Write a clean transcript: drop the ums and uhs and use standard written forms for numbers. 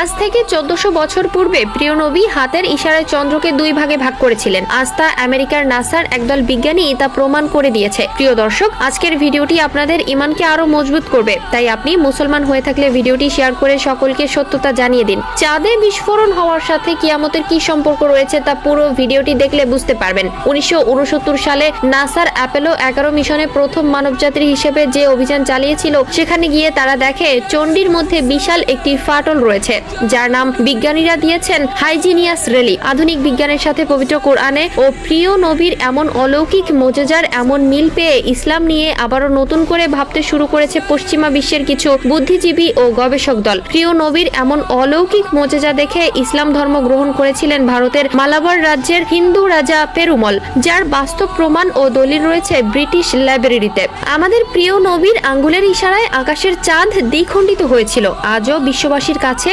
আজ থেকে 1400 বছর পূর্বে প্রিয় নবী হাতের ইশারায় চন্দ্রকে দুই ভাগে ভাগ করেছিলেন। আজ তা আমেরিকার নাসার একদল বিজ্ঞানী তা প্রমাণ করে দিয়েছে। প্রিয় দর্শক, আজকের ভিডিওটি আপনাদের ঈমানকে আরো মজবুত করবে, তাই আপনি মুসলমান হয়ে থাকলে ভিডিওটি শেয়ার করে সকলকে সত্যতা জানিয়ে দিন। চাঁদে বিস্ফোরণ হওয়ার সাথে কিয়ামতের কি সম্পর্ক রয়েছে তা পুরো ভিডিওটি দেখলে বুঝতে পারবেন। 1969 সালে নাসার অ্যাপোলো 11 মিশনে প্রথম মানবযাত্রী হিসেবে যে অভিযান চালিয়েছিল, সেখানে গিয়ে তারা দেখে চণ্ডীর মধ্যে বিশাল একটি ফাটল রয়েছে, যার নাম বিজ্ঞানীরা দিয়েছেন হাইজিনিয়াস রেলি। আধুনিক বিজ্ঞানের সাথে পবিত্র কোরআনে ও প্রিয় নবীর এমন অলৌকিক মোজেজার এমন মিল পেয়ে ইসলাম নিয়ে আবারও নতুন করে ভাবতে শুরু করেছে পশ্চিমা বিশ্বের কিছু বুদ্ধিজীবী ও গবেষক দল। প্রিয় নবীর এমন অলৌকিক মোজেজা দেখে ইসলাম ধর্ম গ্রহণ করেছিলেন ভারতের মালাবার রাজ্যের হিন্দু রাজা পেরুমল, যার বাস্তব প্রমাণ ও দলিল রয়েছে ব্রিটিশ লাইব্রেরিতে। আমাদের প্রিয় নবীর আঙ্গুলের ইশারায় আকাশের চাঁদ দ্বিখণ্ডিত হয়েছিল। আজও বিশ্ববাসীর কাছে